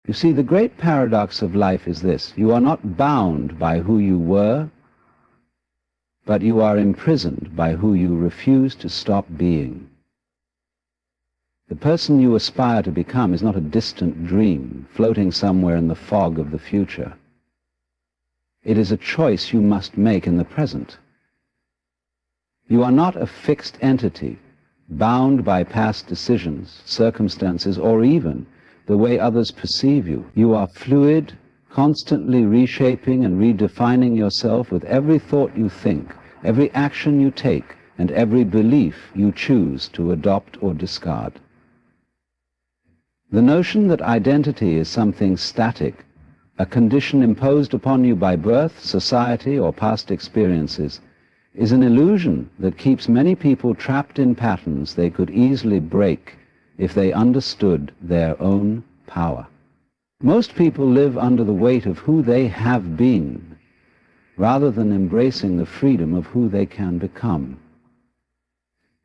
You see, the great paradox of life is this: you are not bound by who you were, but you are imprisoned by who you refuse to stop being. The person you aspire to become is not a distant dream floating somewhere in the fog of the future. It is a choice you must make in the present. You are not a fixed entity, bound by past decisions, circumstances, or even the way others perceive you. You are fluid, constantly reshaping and redefining yourself with every thought you think, every action you take, and every belief you choose to adopt or discard. The notion that identity is something static, a condition imposed upon you by birth, society, or past experiences, is an illusion that keeps many people trapped in patterns they could easily break if they understood their own power. Most people live under the weight of who they have been, rather than embracing the freedom of who they can become.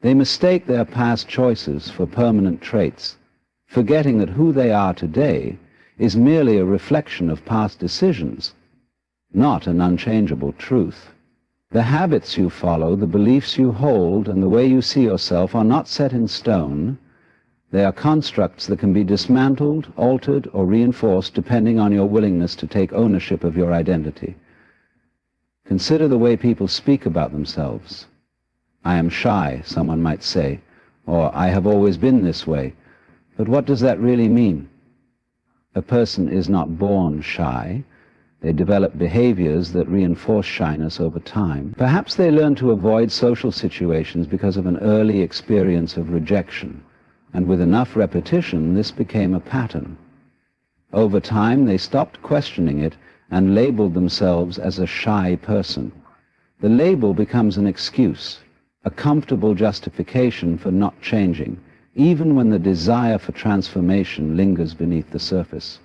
They mistake their past choices for permanent traits, forgetting that who they are today is merely a reflection of past decisions, not an unchangeable truth. The habits you follow, the beliefs you hold, and the way you see yourself are not set in stone. They are constructs that can be dismantled, altered, or reinforced depending on your willingness to take ownership of your identity. Consider the way people speak about themselves. I am shy, someone might say, or I have always been this way. But what does that really mean? A person is not born shy. They develop behaviors that reinforce shyness over time. Perhaps they learn to avoid social situations because of an early experience of rejection, and with enough repetition, this became a pattern. Over time, they stopped questioning it and labeled themselves as a shy person. The label becomes an excuse, a comfortable justification for not changing, even when the desire for transformation lingers beneath the surface.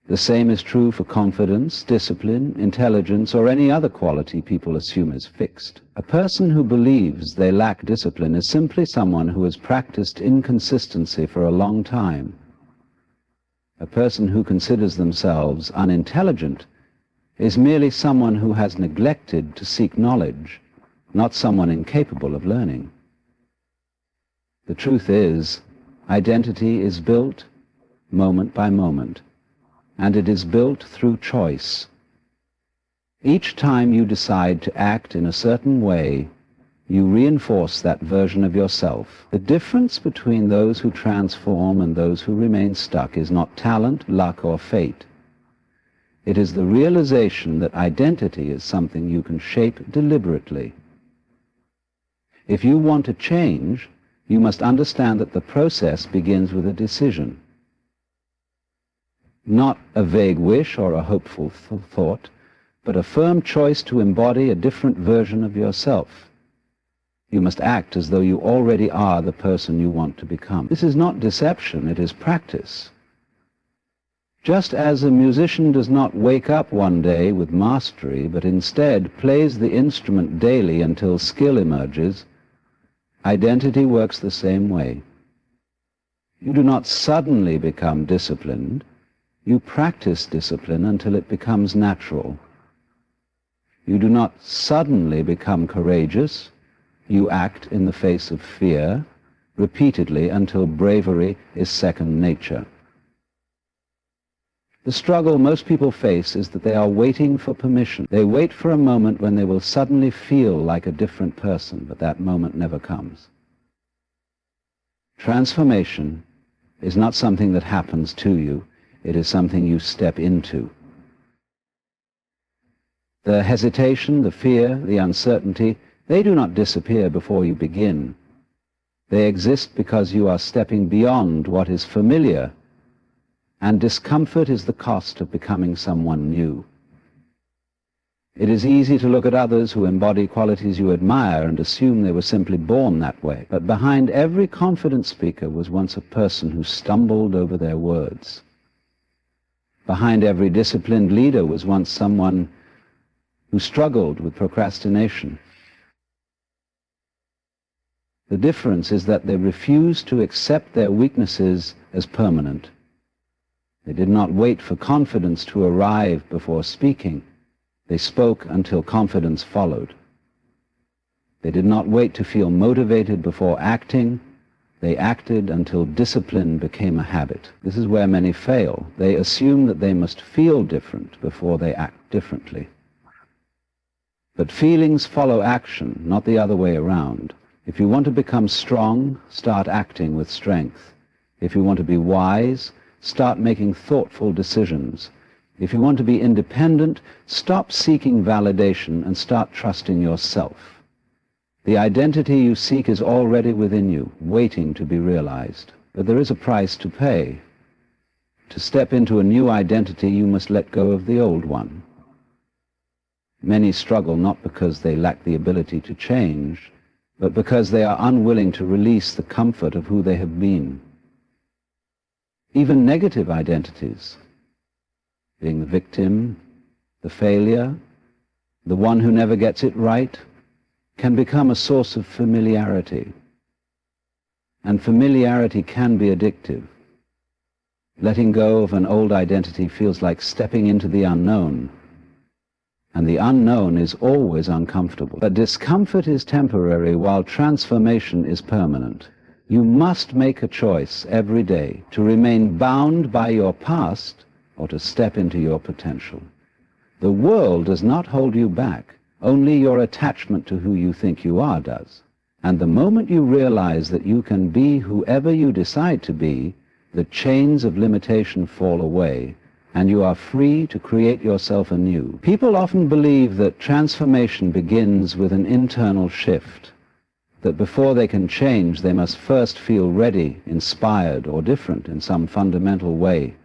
The same is true for confidence, discipline, intelligence, or any other quality people assume is fixed. A person who believes they lack discipline is simply someone who has practiced inconsistency for a long time. A person who considers themselves unintelligent is merely someone who has neglected to seek knowledge, not someone incapable of learning. The truth is, identity is built moment by moment, and it is built through choice. Each time you decide to act in a certain way, you reinforce that version of yourself. The difference between those who transform and those who remain stuck is not talent, luck, or fate. It is the realization that identity is something you can shape deliberately. If you want to change, you must understand that the process begins with a decision. Not a vague wish or a hopeful thought, but a firm choice to embody a different version of yourself. You must act as though you already are the person you want to become. This is not deception, it is practice. Just as a musician does not wake up one day with mastery, but instead plays the instrument daily until skill emerges, identity works the same way. You do not suddenly become disciplined. You practice discipline until it becomes natural. You do not suddenly become courageous. You act in the face of fear repeatedly until bravery is second nature. The struggle most people face is that they are waiting for permission. They wait for a moment when they will suddenly feel like a different person, but that moment never comes. Transformation is not something that happens to you. It is something you step into. The hesitation, the fear, the uncertainty, they do not disappear before you begin. They exist because you are stepping beyond what is familiar, and discomfort is the cost of becoming someone new. It is easy to look at others who embody qualities you admire and assume they were simply born that way. But behind every confident speaker was once a person who stumbled over their words. Behind every disciplined leader was once someone who struggled with procrastination. The difference is that they refuse to accept their weaknesses as permanent. They did not wait for confidence to arrive before speaking. They spoke until confidence followed. They did not wait to feel motivated before acting. They acted until discipline became a habit. This is where many fail. They assume that they must feel different before they act differently. But feelings follow action, not the other way around. If you want to become strong, start acting with strength. If you want to be wise, start making thoughtful decisions. If you want to be independent, stop seeking validation and start trusting yourself. The identity you seek is already within you, waiting to be realized. But there is a price to pay. To step into a new identity, you must let go of the old one. Many struggle not because they lack the ability to change, but because they are unwilling to release the comfort of who they have been. Even negative identities, being the victim, the failure, the one who never gets it right, can become a source of familiarity. And familiarity can be addictive. Letting go of an old identity feels like stepping into the unknown. And the unknown is always uncomfortable. But discomfort is temporary while transformation is permanent. You must make a choice every day to remain bound by your past or to step into your potential. The world does not hold you back. Only your attachment to who you think you are does. And the moment you realize that you can be whoever you decide to be, the chains of limitation fall away, and you are free to create yourself anew. People often believe that transformation begins with an internal shift, that before they can change, they must first feel ready, inspired, or different in some fundamental way.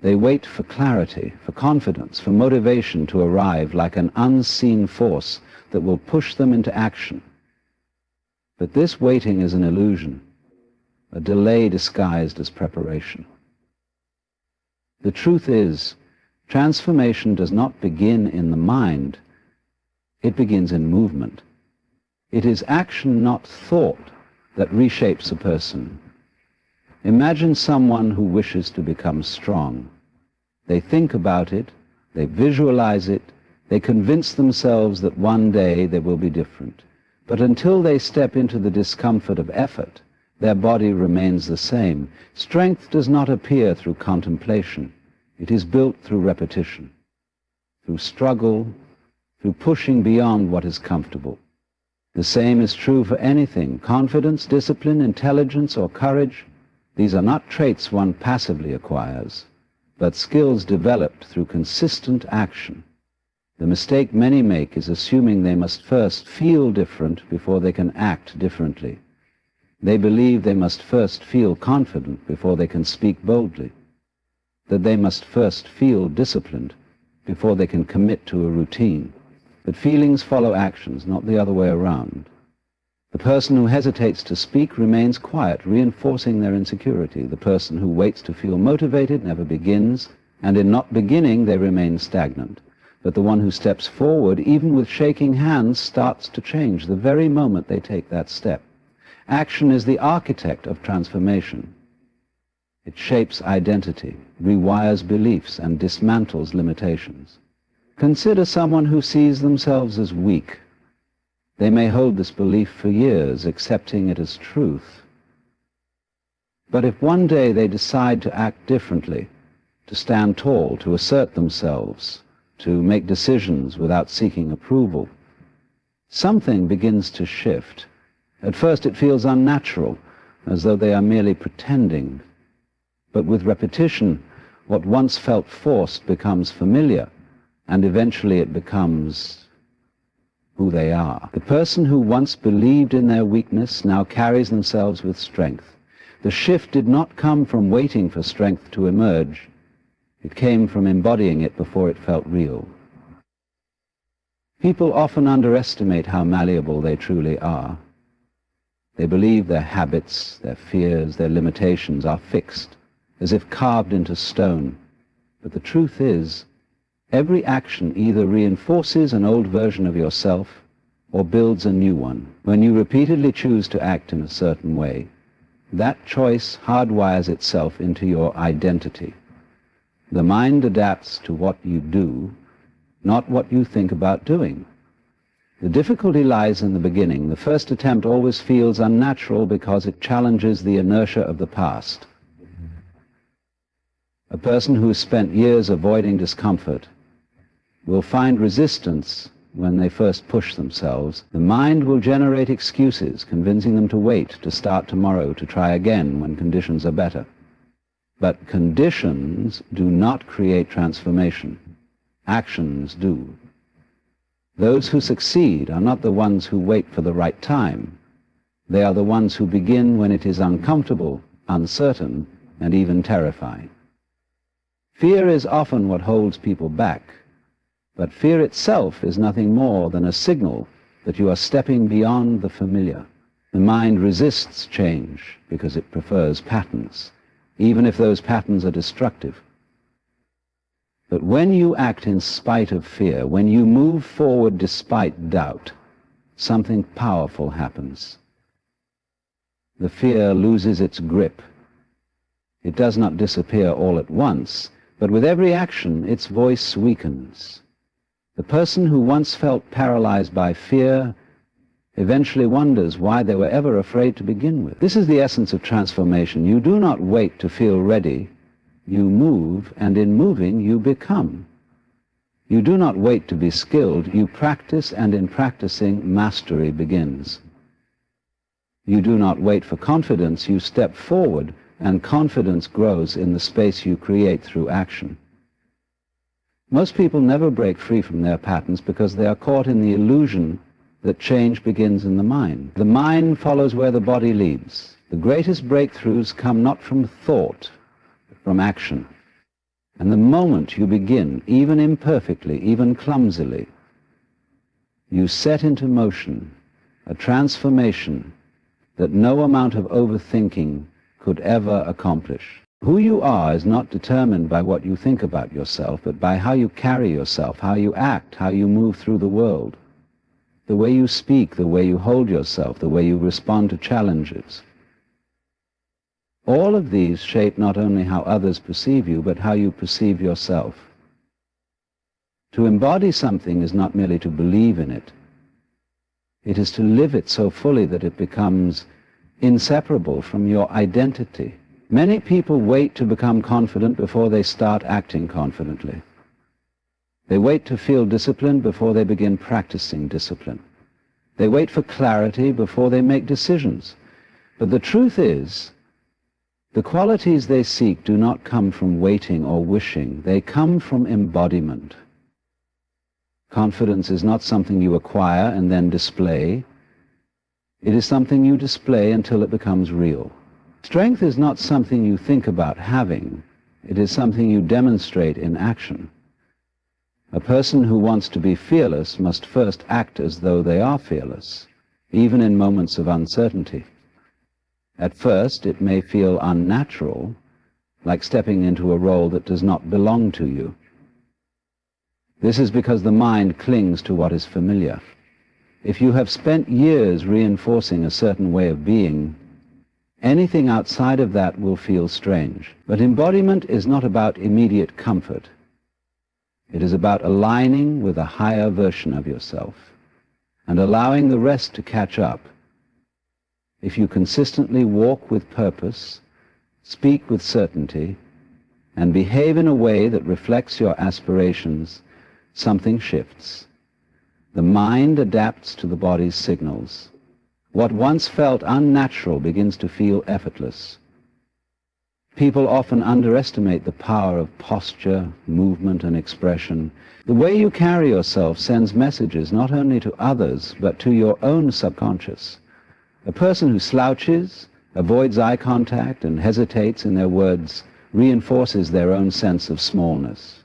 They wait for clarity, for confidence, for motivation to arrive like an unseen force that will push them into action. But this waiting is an illusion, a delay disguised as preparation. The truth is, transformation does not begin in the mind, it begins in movement. It is action, not thought, that reshapes a person. Imagine someone who wishes to become strong. They think about it, they visualize it, they convince themselves that one day they will be different. But until they step into the discomfort of effort, their body remains the same. Strength does not appear through contemplation. It is built through repetition, through struggle, through pushing beyond what is comfortable. The same is true for anything. Confidence, discipline, intelligence, or courage. These are not traits one passively acquires, but skills developed through consistent action. The mistake many make is assuming they must first feel different before they can act differently. They believe they must first feel confident before they can speak boldly, that they must first feel disciplined before they can commit to a routine. But feelings follow actions, not the other way around. The person who hesitates to speak remains quiet, reinforcing their insecurity. The person who waits to feel motivated never begins, and in not beginning they remain stagnant. But the one who steps forward, even with shaking hands, starts to change the very moment they take that step. Action is the architect of transformation. It shapes identity, rewires beliefs, and dismantles limitations. Consider someone who sees themselves as weak. They may hold this belief for years, accepting it as truth. But if one day they decide to act differently, to stand tall, to assert themselves, to make decisions without seeking approval, something begins to shift. At first it feels unnatural, as though they are merely pretending. But with repetition, what once felt forced becomes familiar, and eventually it becomes who they are. The person who once believed in their weakness now carries themselves with strength. The shift did not come from waiting for strength to emerge. It came from embodying it before it felt real. People often underestimate how malleable they truly are. They believe their habits, their fears, their limitations are fixed, as if carved into stone. But the truth is, every action either reinforces an old version of yourself or builds a new one. When you repeatedly choose to act in a certain way, that choice hardwires itself into your identity. The mind adapts to what you do, not what you think about doing. The difficulty lies in the beginning. The first attempt always feels unnatural because it challenges the inertia of the past. A person who has spent years avoiding discomfort will find resistance when they first push themselves. The mind will generate excuses, convincing them to wait, to start tomorrow, to try again when conditions are better. But conditions do not create transformation. Actions do. Those who succeed are not the ones who wait for the right time. They are the ones who begin when it is uncomfortable, uncertain, and even terrifying. Fear is often what holds people back, but fear itself is nothing more than a signal that you are stepping beyond the familiar. The mind resists change because it prefers patterns, even if those patterns are destructive. But when you act in spite of fear, when you move forward despite doubt, something powerful happens. The fear loses its grip. It does not disappear all at once, but with every action its voice weakens. The person who once felt paralyzed by fear eventually wonders why they were ever afraid to begin with. This is the essence of transformation. You do not wait to feel ready. You move, and in moving you become. You do not wait to be skilled. You practice, and in practicing mastery begins. You do not wait for confidence. You step forward, and confidence grows in the space you create through action. Most people never break free from their patterns because they are caught in the illusion that change begins in the mind. The mind follows where the body leads. The greatest breakthroughs come not from thought, but from action. And the moment you begin, even imperfectly, even clumsily, you set into motion a transformation that no amount of overthinking could ever accomplish. Who you are is not determined by what you think about yourself, but by how you carry yourself, how you act, how you move through the world, the way you speak, the way you hold yourself, the way you respond to challenges. All of these shape not only how others perceive you, but how you perceive yourself. To embody something is not merely to believe in it. It is to live it so fully that it becomes inseparable from your identity. Many people wait to become confident before they start acting confidently. They wait to feel disciplined before they begin practicing discipline. They wait for clarity before they make decisions. But the truth is, the qualities they seek do not come from waiting or wishing. They come from embodiment. Confidence is not something you acquire and then display. It is something you display until it becomes real. Strength is not something you think about having. It is something you demonstrate in action. A person who wants to be fearless must first act as though they are fearless, even in moments of uncertainty. At first, it may feel unnatural, like stepping into a role that does not belong to you. This is because the mind clings to what is familiar. If you have spent years reinforcing a certain way of being, anything outside of that will feel strange. But embodiment is not about immediate comfort. It is about aligning with a higher version of yourself and allowing the rest to catch up. If you consistently walk with purpose, speak with certainty, and behave in a way that reflects your aspirations, something shifts. The mind adapts to the body's signals. What once felt unnatural begins to feel effortless. People often underestimate the power of posture, movement, and expression. The way you carry yourself sends messages not only to others, but to your own subconscious. A person who slouches, avoids eye contact, and hesitates in their words reinforces their own sense of smallness.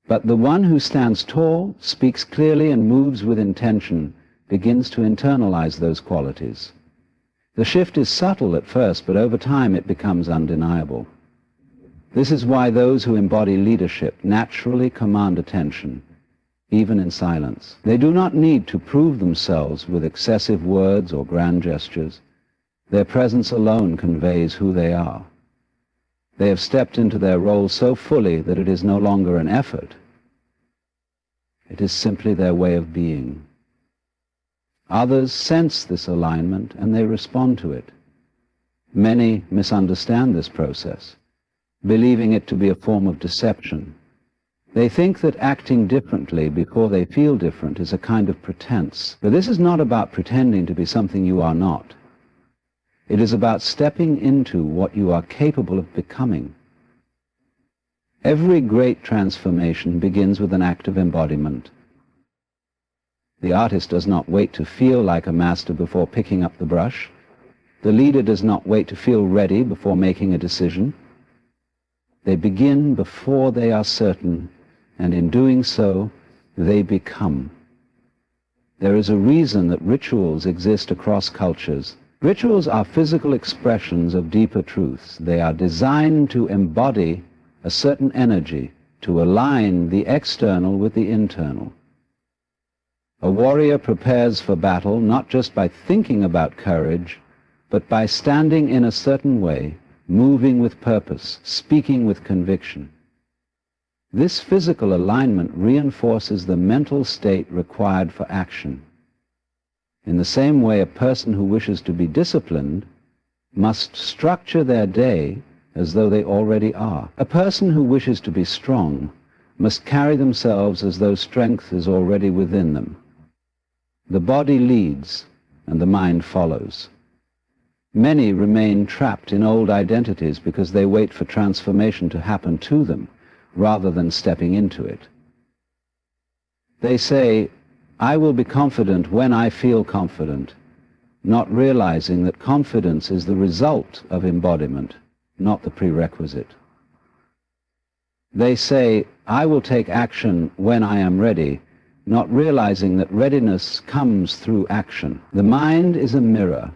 But the one who stands tall, speaks clearly, and moves with intention begins to internalize those qualities. The shift is subtle at first, but over time it becomes undeniable. This is why those who embody leadership naturally command attention, even in silence. They do not need to prove themselves with excessive words or grand gestures. Their presence alone conveys who they are. They have stepped into their role so fully that it is no longer an effort. It is simply their way of being. Others sense this alignment and they respond to it. Many misunderstand this process, believing it to be a form of deception. They think that acting differently before they feel different is a kind of pretense. But this is not about pretending to be something you are not. It is about stepping into what you are capable of becoming. Every great transformation begins with an act of embodiment. The artist does not wait to feel like a master before picking up the brush. The leader does not wait to feel ready before making a decision. They begin before they are certain, and in doing so, they become. There is a reason that rituals exist across cultures. Rituals are physical expressions of deeper truths. They are designed to embody a certain energy, to align the external with the internal. A warrior prepares for battle not just by thinking about courage, but by standing in a certain way, moving with purpose, speaking with conviction. This physical alignment reinforces the mental state required for action. In the same way, a person who wishes to be disciplined must structure their day as though they already are. A person who wishes to be strong must carry themselves as though strength is already within them. The body leads, and the mind follows. Many remain trapped in old identities because they wait for transformation to happen to them, rather than stepping into it. They say, "I will be confident when I feel confident," not realizing that confidence is the result of embodiment, not the prerequisite. They say, "I will take action when I am ready," not realizing that readiness comes through action. The mind is a mirror.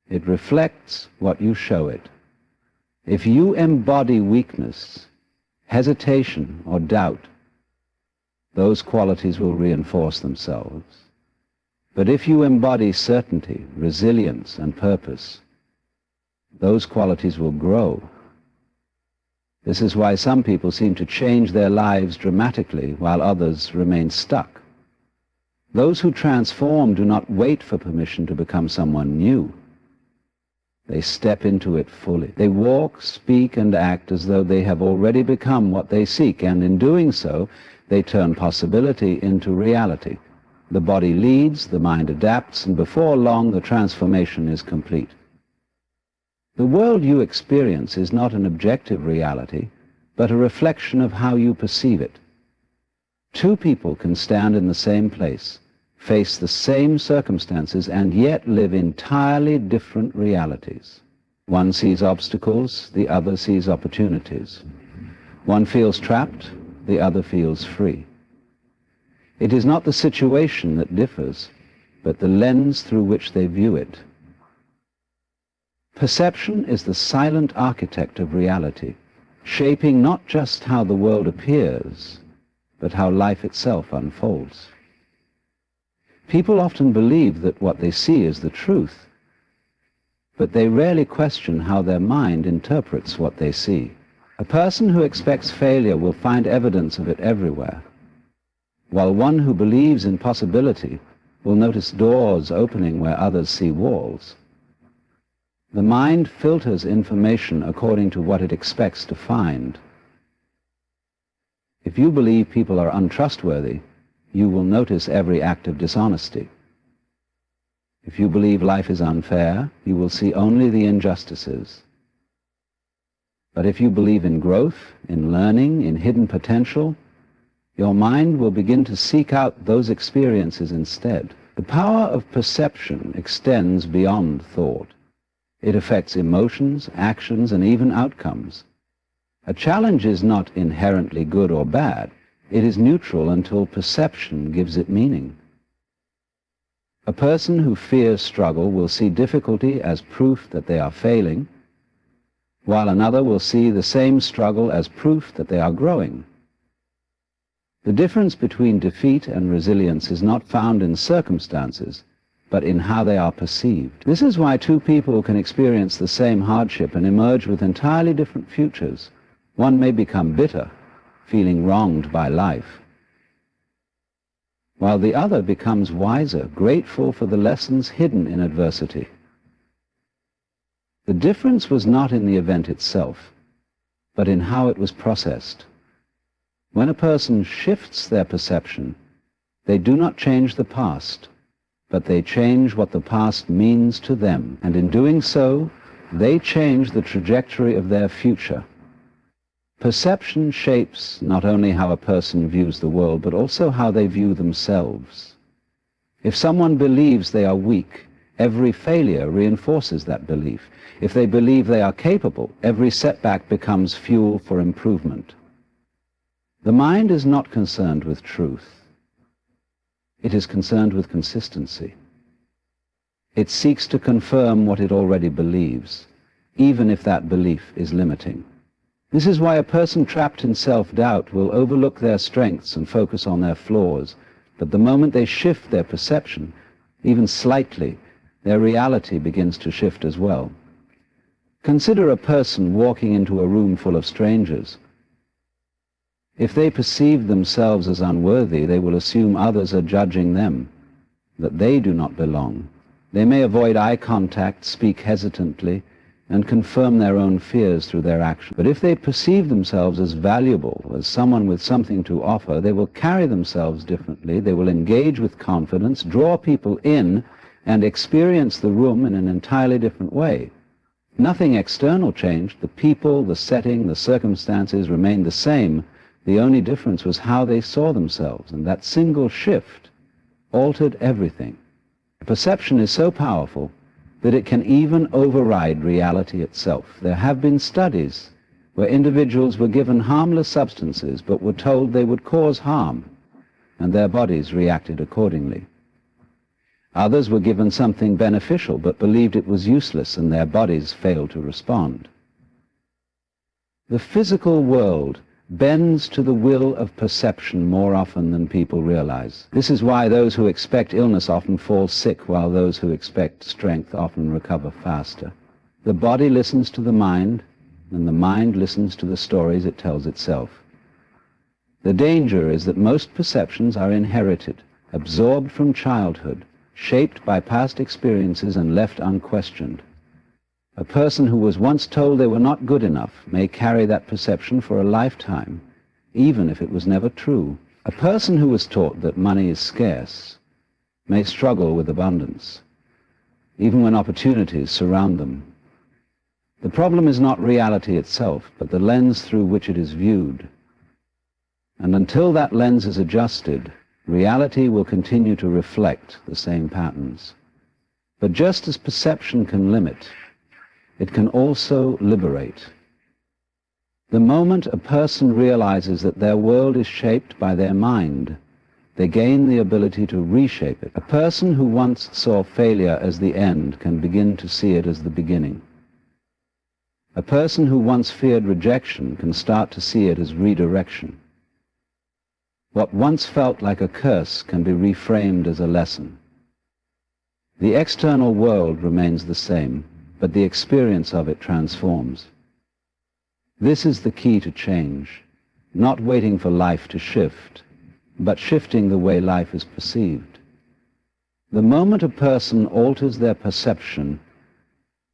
It reflects what you show it. If you embody weakness, hesitation, or doubt, those qualities will reinforce themselves. But if you embody certainty, resilience, and purpose, those qualities will grow. This is why some people seem to change their lives dramatically while others remain stuck. Those who transform do not wait for permission to become someone new. They step into it fully. They walk, speak, and act as though they have already become what they seek, and in doing so, they turn possibility into reality. The body leads, the mind adapts, and before long the transformation is complete. The world you experience is not an objective reality, but a reflection of how you perceive it. Two people can stand in the same place, face the same circumstances, and yet live entirely different realities. One sees obstacles, the other sees opportunities. One feels trapped, the other feels free. It is not the situation that differs, but the lens through which they view it. Perception is the silent architect of reality, shaping not just how the world appears, but how life itself unfolds. People often believe that what they see is the truth, but they rarely question how their mind interprets what they see. A person who expects failure will find evidence of it everywhere, while one who believes in possibility will notice doors opening where others see walls. The mind filters information according to what it expects to find. If you believe people are untrustworthy, you will notice every act of dishonesty. If you believe life is unfair, you will see only the injustices. But if you believe in growth, in learning, in hidden potential, your mind will begin to seek out those experiences instead. The power of perception extends beyond thought. It affects emotions, actions, and even outcomes. A challenge is not inherently good or bad. It is neutral until perception gives it meaning. A person who fears struggle will see difficulty as proof that they are failing, while another will see the same struggle as proof that they are growing. The difference between defeat and resilience is not found in circumstances, but in how they are perceived. This is why two people can experience the same hardship and emerge with entirely different futures. One may become bitter, feeling wronged by life, while the other becomes wiser, grateful for the lessons hidden in adversity. The difference was not in the event itself, but in how it was processed. When a person shifts their perception, they do not change the past, but they change what the past means to them, and in doing so, they change the trajectory of their future. Perception shapes not only how a person views the world, but also how they view themselves. If someone believes they are weak, every failure reinforces that belief. If they believe they are capable, every setback becomes fuel for improvement. The mind is not concerned with truth. It is concerned with consistency. It seeks to confirm what it already believes, even if that belief is limiting. This is why a person trapped in self-doubt will overlook their strengths and focus on their flaws, but the moment they shift their perception, even slightly, their reality begins to shift as well. Consider a person walking into a room full of strangers. If they perceive themselves as unworthy, they will assume others are judging them, that they do not belong. They may avoid eye contact, speak hesitantly, and confirm their own fears through their action. But if they perceive themselves as valuable, as someone with something to offer, they will carry themselves differently, they will engage with confidence, draw people in, and experience the room in an entirely different way. Nothing external changed. The people, the setting, the circumstances remained the same. The only difference was how they saw themselves, and that single shift altered everything. Perception is so powerful that it can even override reality itself. There have been studies where individuals were given harmless substances but were told they would cause harm, and their bodies reacted accordingly. Others were given something beneficial but believed it was useless, and their bodies failed to respond. The physical world bends to the will of perception more often than people realize. This is why those who expect illness often fall sick, while those who expect strength often recover faster. The body listens to the mind, and the mind listens to the stories it tells itself. The danger is that most perceptions are inherited, absorbed from childhood, shaped by past experiences and left unquestioned. A person who was once told they were not good enough may carry that perception for a lifetime, even if it was never true. A person who was taught that money is scarce may struggle with abundance, even when opportunities surround them. The problem is not reality itself, but the lens through which it is viewed. And until that lens is adjusted, reality will continue to reflect the same patterns. But just as perception can limit, it can also liberate. The moment a person realizes that their world is shaped by their mind, they gain the ability to reshape it. A person who once saw failure as the end can begin to see it as the beginning. A person who once feared rejection can start to see it as redirection. What once felt like a curse can be reframed as a lesson. The external world remains the same, but the experience of it transforms. This is the key to change, not waiting for life to shift, but shifting the way life is perceived. The moment a person alters their perception,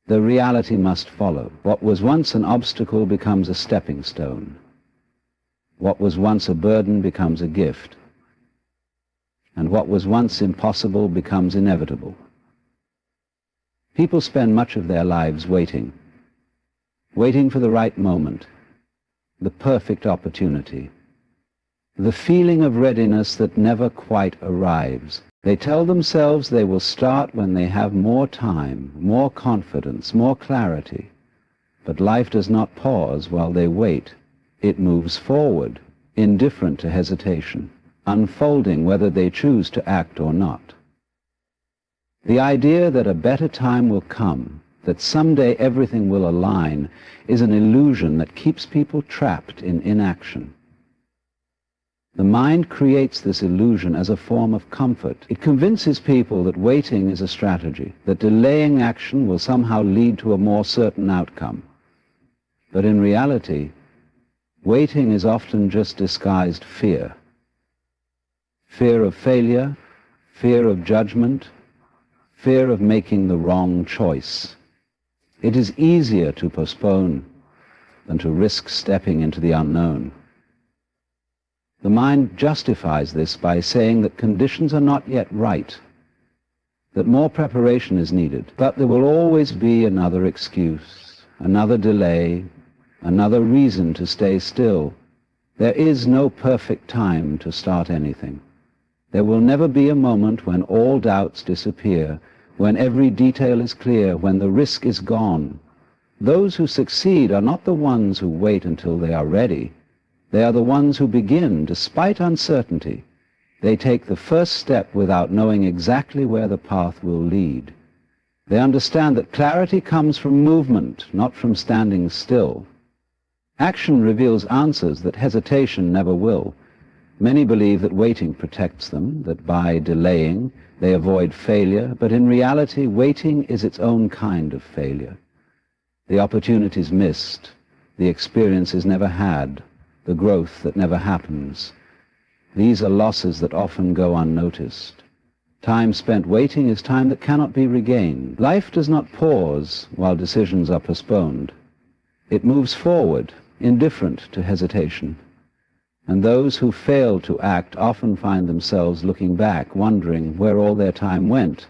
the reality must follow. What was once an obstacle becomes a stepping stone. What was once a burden becomes a gift. And what was once impossible becomes inevitable. People spend much of their lives waiting for the right moment, the perfect opportunity, the feeling of readiness that never quite arrives. They tell themselves they will start when they have more time, more confidence, more clarity. But life does not pause while they wait. It moves forward, indifferent to hesitation, unfolding whether they choose to act or not. The idea that a better time will come, that someday everything will align, is an illusion that keeps people trapped in inaction. The mind creates this illusion as a form of comfort. It convinces people that waiting is a strategy, that delaying action will somehow lead to a more certain outcome. But in reality, waiting is often just disguised fear. Fear of failure, fear of judgment, fear of making the wrong choice. It is easier to postpone than to risk stepping into the unknown. The mind justifies this by saying that conditions are not yet right, that more preparation is needed, but there will always be another excuse, another delay, another reason to stay still. There is no perfect time to start anything. There will never be a moment when all doubts disappear, when every detail is clear, when the risk is gone. Those who succeed are not the ones who wait until they are ready. They are the ones who begin despite uncertainty. They take the first step without knowing exactly where the path will lead. They understand that clarity comes from movement, not from standing still. Action reveals answers that hesitation never will. Many believe that waiting protects them, that by delaying they avoid failure, but in reality waiting is its own kind of failure. The opportunities missed, the experiences never had, the growth that never happens. These are losses that often go unnoticed. Time spent waiting is time that cannot be regained. Life does not pause while decisions are postponed. It moves forward, indifferent to hesitation. And those who fail to act often find themselves looking back, wondering where all their time went.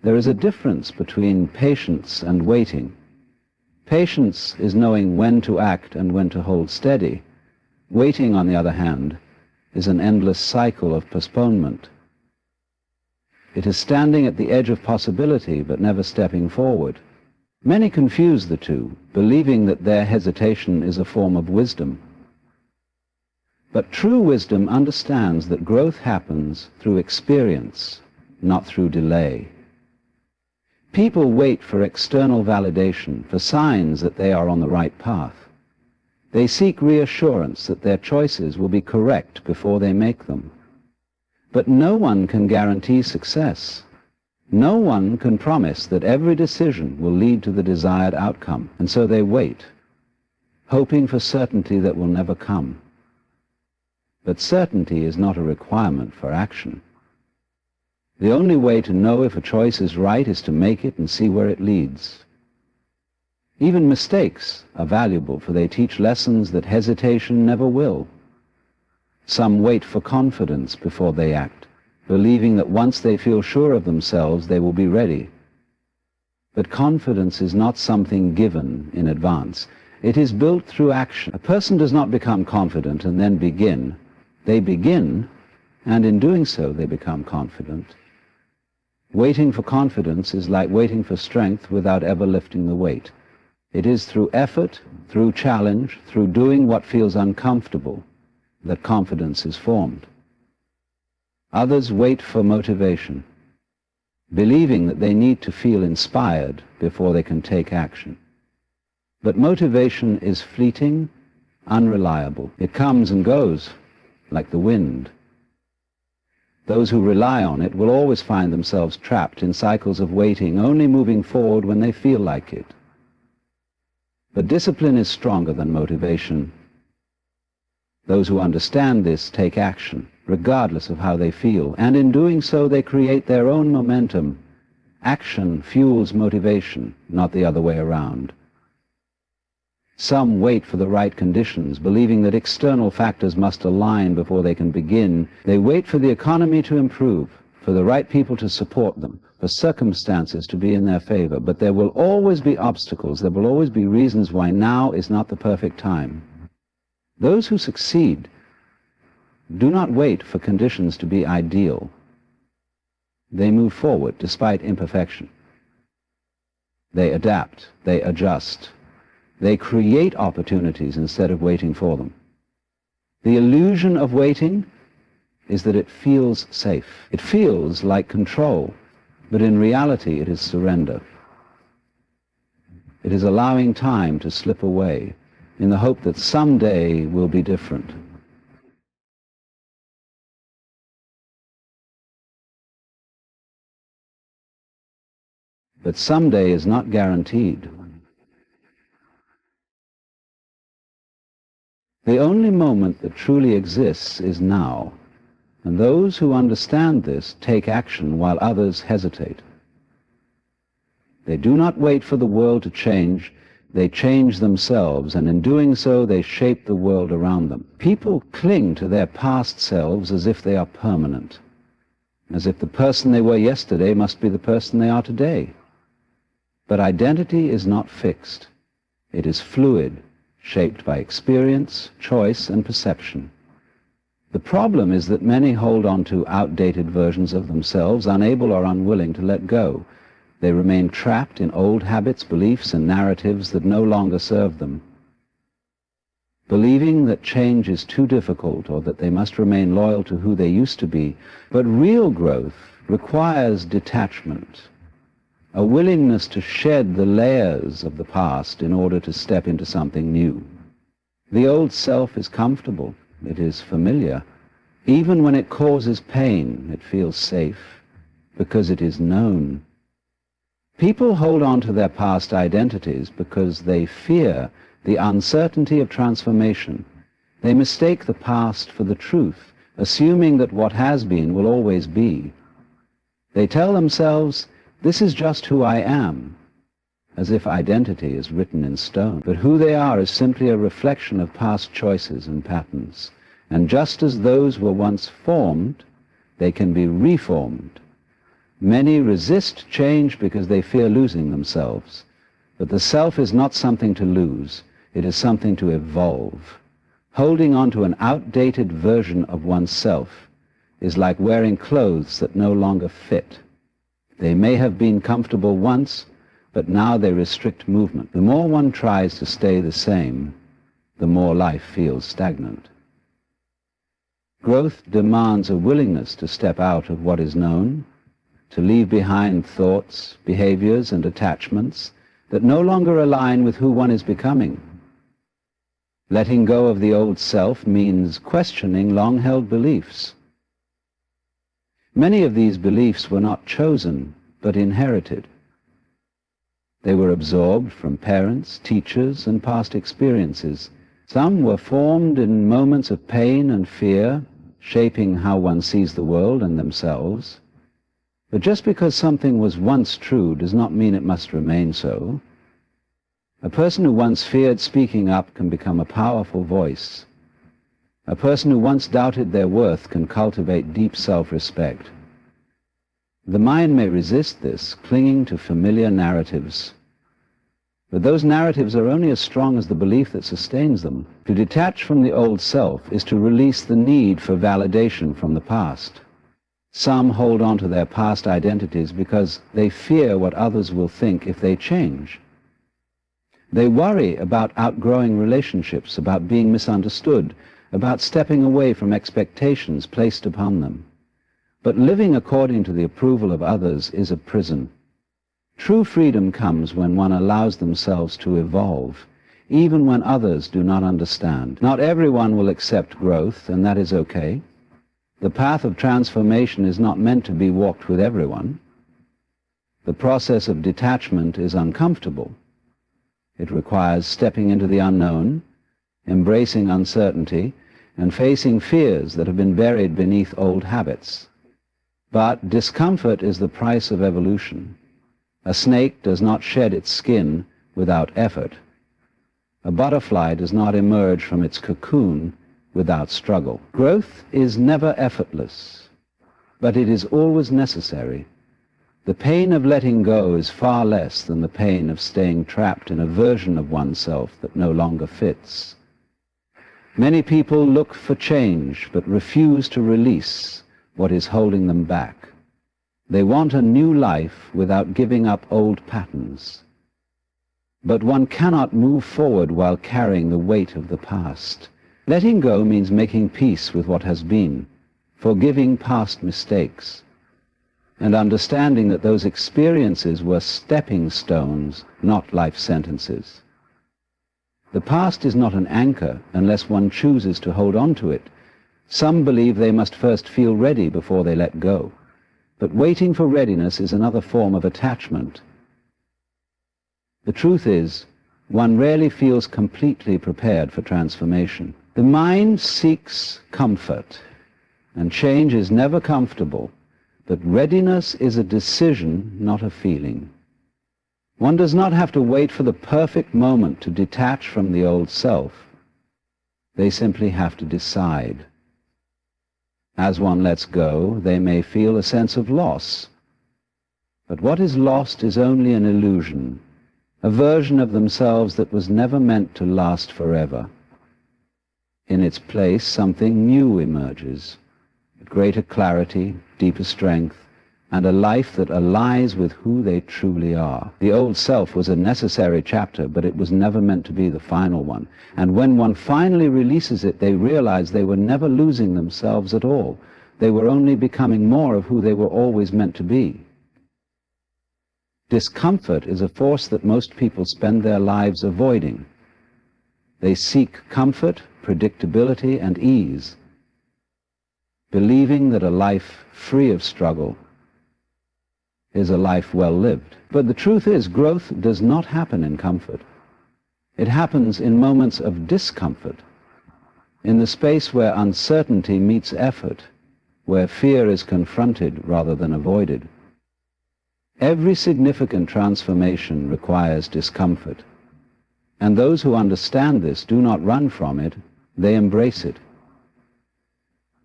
There is a difference between patience and waiting. Patience is knowing when to act and when to hold steady. Waiting, on the other hand, is an endless cycle of postponement. It is standing at the edge of possibility but never stepping forward. Many confuse the two, believing that their hesitation is a form of wisdom. But true wisdom understands that growth happens through experience, not through delay. People wait for external validation, for signs that they are on the right path. They seek reassurance that their choices will be correct before they make them. But no one can guarantee success. No one can promise that every decision will lead to the desired outcome, and so they wait, hoping for certainty that will never come. But certainty is not a requirement for action. The only way to know if a choice is right is to make it and see where it leads. Even mistakes are valuable, for they teach lessons that hesitation never will. Some wait for confidence before they act, believing that once they feel sure of themselves, they will be ready. But confidence is not something given in advance. It is built through action. A person does not become confident and then begin. They begin, and in doing so they become confident. Waiting for confidence is like waiting for strength without ever lifting the weight. It is through effort, through challenge, through doing what feels uncomfortable, that confidence is formed. Others wait for motivation, believing that they need to feel inspired before they can take action. But motivation is fleeting, unreliable. It comes and goes, like the wind. Those who rely on it will always find themselves trapped in cycles of waiting, only moving forward when they feel like it. But discipline is stronger than motivation. Those who understand this take action, regardless of how they feel, and in doing so they create their own momentum. Action fuels motivation, not the other way around. Some wait for the right conditions, believing that external factors must align before they can begin. They wait for the economy to improve, for the right people to support them, for circumstances to be in their favor. But there will always be obstacles. There will always be reasons why now is not the perfect time. Those who succeed do not wait for conditions to be ideal. They move forward despite imperfection. They adapt. They adjust. They create opportunities instead of waiting for them. The illusion of waiting is that it feels safe. It feels like control, but in reality it is surrender. It is allowing time to slip away in the hope that someday will be different. but someday is not guaranteed. The only moment that truly exists is now, and those who understand this take action while others hesitate. They do not wait for the world to change, they change themselves, and in doing so they shape the world around them. People cling to their past selves as if they are permanent, as if the person they were yesterday must be the person they are today. But identity is not fixed. It is fluid, shaped by experience, choice, and perception. The problem is that many hold on to outdated versions of themselves, unable or unwilling to let go. They remain trapped in old habits, beliefs, and narratives that no longer serve them. Believing that change is too difficult or that they must remain loyal to who they used to be. But real growth requires detachment, a willingness to shed the layers of the past in order to step into something new. The old self is comfortable, it is familiar. Even when it causes pain, it feels safe, because it is known. People hold on to their past identities because they fear the uncertainty of transformation. They mistake the past for the truth, assuming that what has been will always be. They tell themselves, "This is just who I am," as if identity is written in stone. But who they are is simply a reflection of past choices and patterns. And just as those were once formed, they can be reformed. Many resist change because they fear losing themselves. But the self is not something to lose. It is something to evolve. Holding on to an outdated version of oneself is like wearing clothes that no longer fit. They may have been comfortable once, but now they restrict movement. The more one tries to stay the same, the more life feels stagnant. Growth demands a willingness to step out of what is known, to leave behind thoughts, behaviors, and attachments that no longer align with who one is becoming. Letting go of the old self means questioning long-held beliefs. Many of these beliefs were not chosen, but inherited. They were absorbed from parents, teachers, and past experiences. Some were formed in moments of pain and fear, shaping how one sees the world and themselves. But just because something was once true does not mean it must remain so. A person who once feared speaking up can become a powerful voice. A person who once doubted their worth can cultivate deep self-respect. The mind may resist this, clinging to familiar narratives. But those narratives are only as strong as the belief that sustains them. To detach from the old self is to release the need for validation from the past. Some hold on to their past identities because they fear what others will think if they change. They worry about outgrowing relationships, about being misunderstood, about stepping away from expectations placed upon them. But living according to the approval of others is a prison. True freedom comes when one allows themselves to evolve, even when others do not understand. Not everyone will accept growth, and that is okay. The path of transformation is not meant to be walked with everyone. The process of detachment is uncomfortable. It requires stepping into the unknown, embracing uncertainty, and facing fears that have been buried beneath old habits. But discomfort is the price of evolution. A snake does not shed its skin without effort. A butterfly does not emerge from its cocoon without struggle. Growth is never effortless, but it is always necessary. The pain of letting go is far less than the pain of staying trapped in a version of oneself that no longer fits. Many people look for change, but refuse to release what is holding them back. They want a new life without giving up old patterns. But one cannot move forward while carrying the weight of the past. Letting go means making peace with what has been, forgiving past mistakes, and understanding that those experiences were stepping stones, not life sentences. The past is not an anchor unless one chooses to hold on to it. Some believe they must first feel ready before they let go. But waiting for readiness is another form of attachment. The truth is, one rarely feels completely prepared for transformation. The mind seeks comfort, and change is never comfortable, but readiness is a decision, not a feeling. One does not have to wait for the perfect moment to detach from the old self. They simply have to decide. As one lets go, they may feel a sense of loss. But what is lost is only an illusion, a version of themselves that was never meant to last forever. In its place, something new emerges, greater clarity, deeper strength, and a life that allies with who they truly are. The old self was a necessary chapter, but it was never meant to be the final one. And when one finally releases it, they realize they were never losing themselves at all. They were only becoming more of who they were always meant to be. Discomfort is a force that most people spend their lives avoiding. They seek comfort, predictability, and ease, believing that a life free of struggle is a life well lived. But the truth is, growth does not happen in comfort. It happens in moments of discomfort, in the space where uncertainty meets effort, where fear is confronted rather than avoided. Every significant transformation requires discomfort, and those who understand this do not run from it, they embrace it.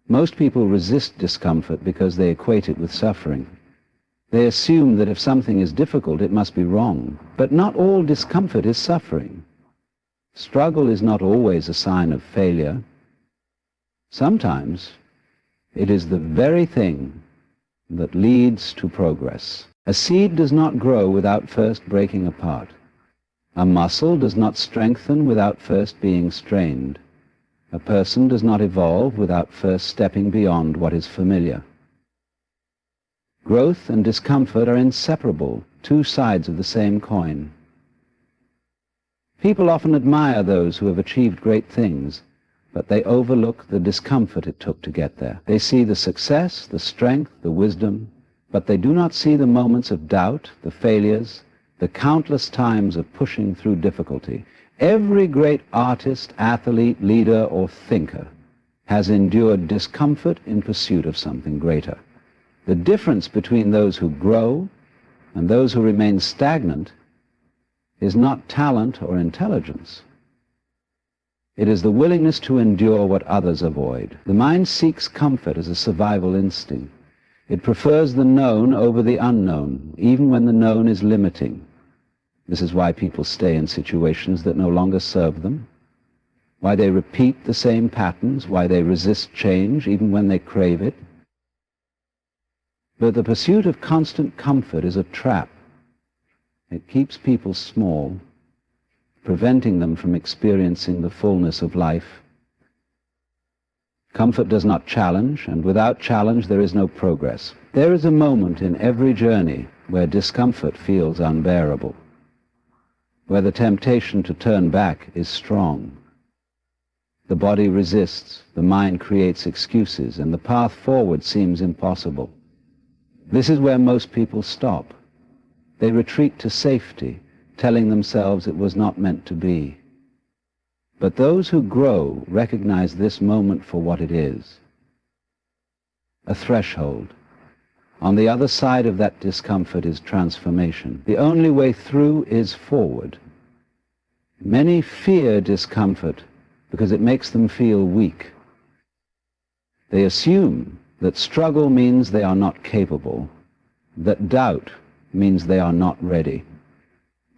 Most people resist discomfort because they equate it with suffering. They assume that if something is difficult, it must be wrong. But not all discomfort is suffering. Struggle is not always a sign of failure. Sometimes it is the very thing that leads to progress. A seed does not grow without first breaking apart. A muscle does not strengthen without first being strained. A person does not evolve without first stepping beyond what is familiar. Growth and discomfort are inseparable, two sides of the same coin. People often admire those who have achieved great things, but they overlook the discomfort it took to get there. They see the success, the strength, the wisdom, but they do not see the moments of doubt, the failures, the countless times of pushing through difficulty. Every great artist, athlete, leader, or thinker has endured discomfort in pursuit of something greater. The difference between those who grow and those who remain stagnant is not talent or intelligence. It is the willingness to endure what others avoid. The mind seeks comfort as a survival instinct. It prefers the known over the unknown, even when the known is limiting. This is why people stay in situations that no longer serve them, why they repeat the same patterns, why they resist change even when they crave it. But the pursuit of constant comfort is a trap. It keeps people small, preventing them from experiencing the fullness of life. Comfort does not challenge, and without challenge there is no progress. There is a moment in every journey where discomfort feels unbearable, where the temptation to turn back is strong. The body resists, the mind creates excuses, and the path forward seems impossible. This is where most people stop. They retreat to safety, telling themselves it was not meant to be. But those who grow recognize this moment for what it is, a threshold. On the other side of that discomfort is transformation. The only way through is forward. Many fear discomfort because it makes them feel weak. They assume that struggle means they are not capable, that doubt means they are not ready.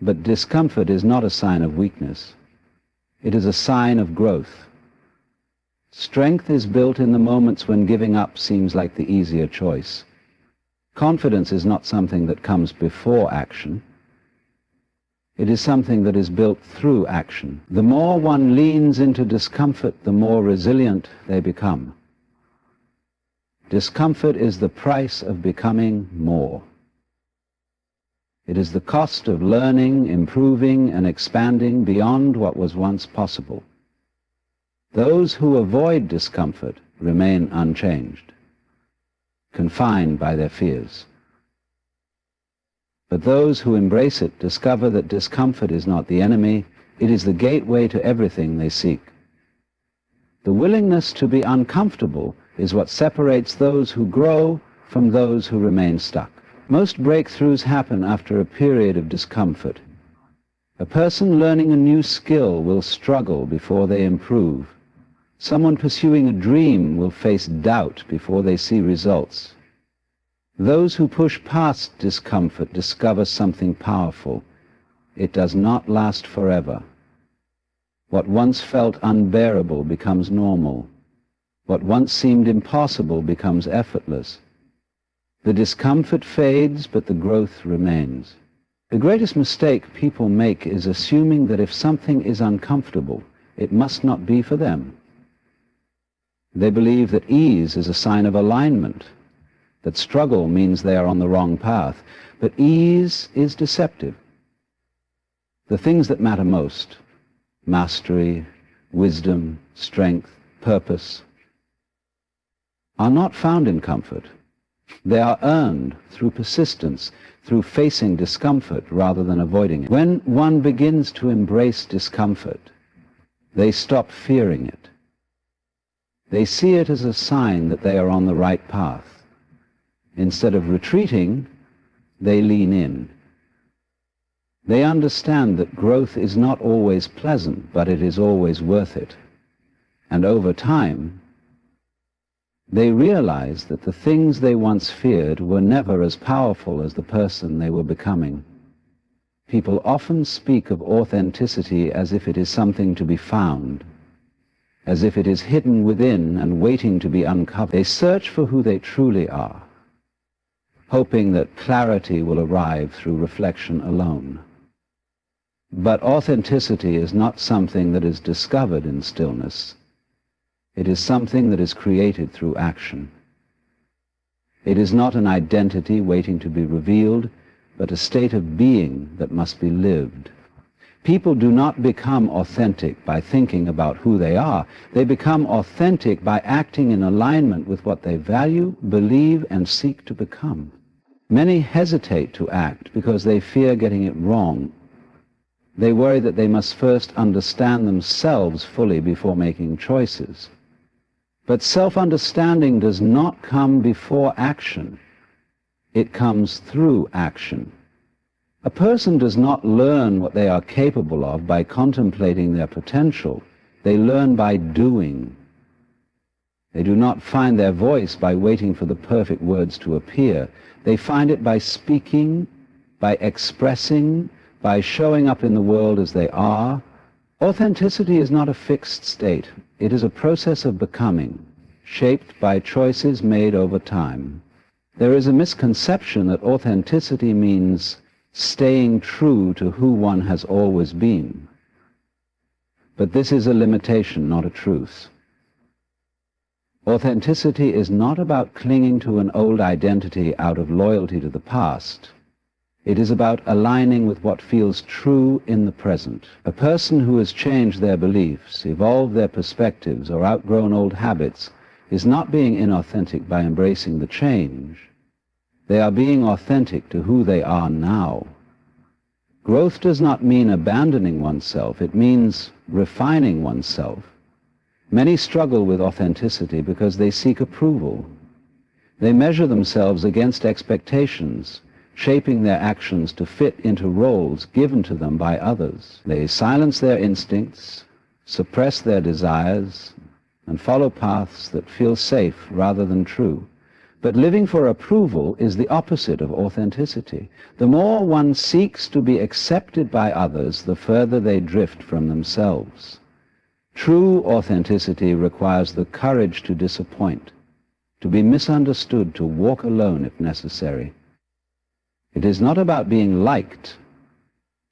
But discomfort is not a sign of weakness. It is a sign of growth. Strength is built in the moments when giving up seems like the easier choice. Confidence is not something that comes before action. It is something that is built through action. The more one leans into discomfort, the more resilient they become. Discomfort is the price of becoming more. It is the cost of learning, improving, and expanding beyond what was once possible. Those who avoid discomfort remain unchanged, confined by their fears. But those who embrace it discover that discomfort is not the enemy, it is the gateway to everything they seek. The willingness to be uncomfortable is what separates those who grow from those who remain stuck. Most breakthroughs happen after a period of discomfort. A person learning a new skill will struggle before they improve. Someone pursuing a dream will face doubt before they see results. Those who push past discomfort discover something powerful. It does not last forever. What once felt unbearable becomes normal. What once seemed impossible becomes effortless. The discomfort fades, but the growth remains. The greatest mistake people make is assuming that if something is uncomfortable, it must not be for them. They believe that ease is a sign of alignment, that struggle means they are on the wrong path, but ease is deceptive. The things that matter most, mastery, wisdom, strength, purpose, are not found in comfort. They are earned through persistence, through facing discomfort rather than avoiding it. When one begins to embrace discomfort, they stop fearing it. They see it as a sign that they are on the right path. Instead of retreating, they lean in. They understand that growth is not always pleasant, but it is always worth it. And over time, they realize that the things they once feared were never as powerful as the person they were becoming. People often speak of authenticity as if it is something to be found, as if it is hidden within and waiting to be uncovered. They search for who they truly are, hoping that clarity will arrive through reflection alone. But authenticity is not something that is discovered in stillness. It is something that is created through action. It is not an identity waiting to be revealed, but a state of being that must be lived. People do not become authentic by thinking about who they are. They become authentic by acting in alignment with what they value, believe, and seek to become. Many hesitate to act because they fear getting it wrong. They worry that they must first understand themselves fully before making choices. But self-understanding does not come before action. It comes through action. A person does not learn what they are capable of by contemplating their potential. They learn by doing. They do not find their voice by waiting for the perfect words to appear. They find it by speaking, by expressing, by showing up in the world as they are. Authenticity is not a fixed state. It is a process of becoming, shaped by choices made over time. There is a misconception that authenticity means staying true to who one has always been. But this is a limitation, not a truth. Authenticity is not about clinging to an old identity out of loyalty to the past. It is about aligning with what feels true in the present. A person who has changed their beliefs, evolved their perspectives, or outgrown old habits is not being inauthentic by embracing the change. They are being authentic to who they are now. Growth does not mean abandoning oneself. It means refining oneself. Many struggle with authenticity because they seek approval. They measure themselves against expectations, shaping their actions to fit into roles given to them by others. They silence their instincts, suppress their desires, and follow paths that feel safe rather than true. But living for approval is the opposite of authenticity. The more one seeks to be accepted by others, the further they drift from themselves. True authenticity requires the courage to disappoint, to be misunderstood, to walk alone if necessary. It is not about being liked.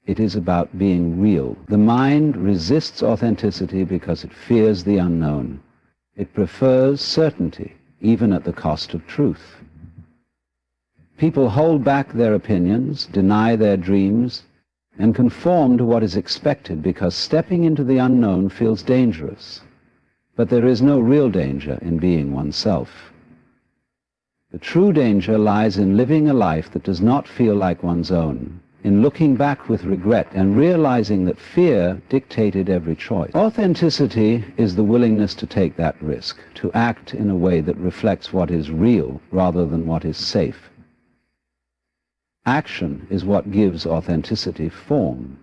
It is about being real. The mind resists authenticity because it fears the unknown. It prefers certainty, even at the cost of truth. People hold back their opinions, deny their dreams, and conform to what is expected because stepping into the unknown feels dangerous. But there is no real danger in being oneself. The true danger lies in living a life that does not feel like one's own, in looking back with regret and realizing that fear dictated every choice. Authenticity is the willingness to take that risk, to act in a way that reflects what is real rather than what is safe. Action is what gives authenticity form.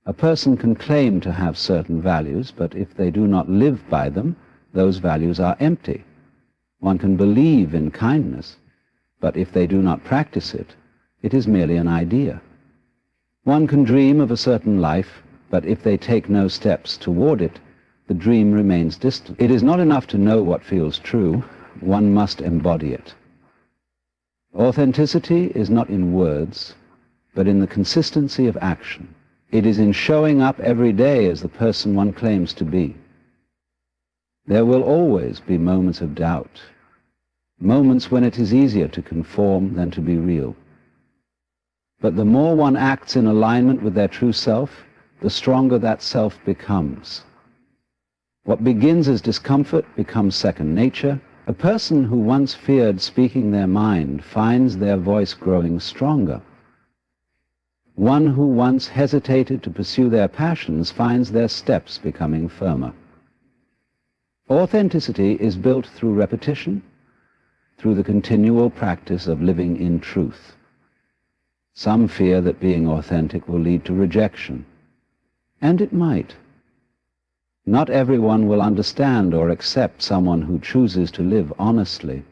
A person can claim to have certain values, but if they do not live by them, those values are empty. One can believe in kindness, but if they do not practice it, it is merely an idea. One can dream of a certain life, but if they take no steps toward it, the dream remains distant. It is not enough to know what feels true, one must embody it. Authenticity is not in words, but in the consistency of action. It is in showing up every day as the person one claims to be. There will always be moments of doubt, moments when it is easier to conform than to be real. But the more one acts in alignment with their true self, the stronger that self becomes. What begins as discomfort becomes second nature. A person who once feared speaking their mind finds their voice growing stronger. One who once hesitated to pursue their passions finds their steps becoming firmer. Authenticity is built through repetition, through the continual practice of living in truth. Some fear that being authentic will lead to rejection, and it might. Not everyone will understand or accept someone who chooses to live honestly,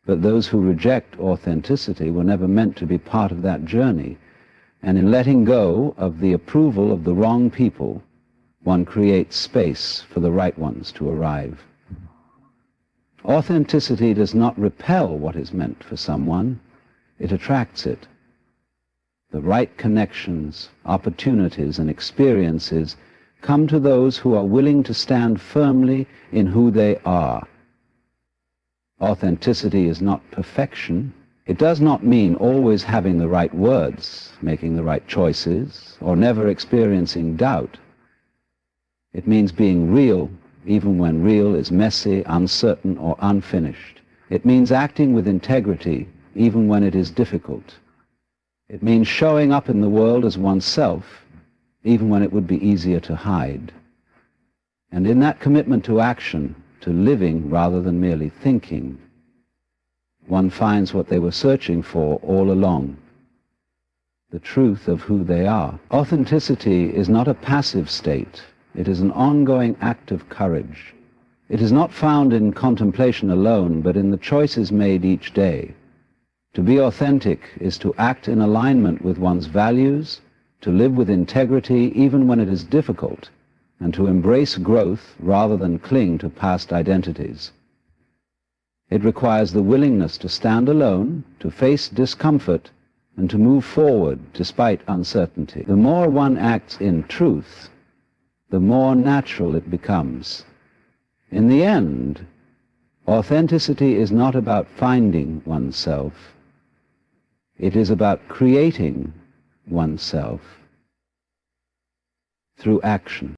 but those who reject authenticity were never meant to be part of that journey, and in letting go of the approval of the wrong people, one creates space for the right ones to arrive. Authenticity does not repel what is meant for someone, it attracts it. The right connections, opportunities, and experiences come to those who are willing to stand firmly in who they are. Authenticity is not perfection. It does not mean always having the right words, making the right choices, or never experiencing doubt. It means being real, even when real is messy, uncertain, or unfinished. It means acting with integrity, even when it is difficult. It means showing up in the world as oneself, even when it would be easier to hide. And in that commitment to action, to living rather than merely thinking, one finds what they were searching for all along, the truth of who they are. Authenticity is not a passive state. It is an ongoing act of courage. It is not found in contemplation alone, but in the choices made each day. To be authentic is to act in alignment with one's values, to live with integrity even when it is difficult, and to embrace growth rather than cling to past identities. It requires the willingness to stand alone, to face discomfort, and to move forward despite uncertainty. The more one acts in truth, the more natural it becomes. In the end, authenticity is not about finding oneself. It is about creating oneself through action.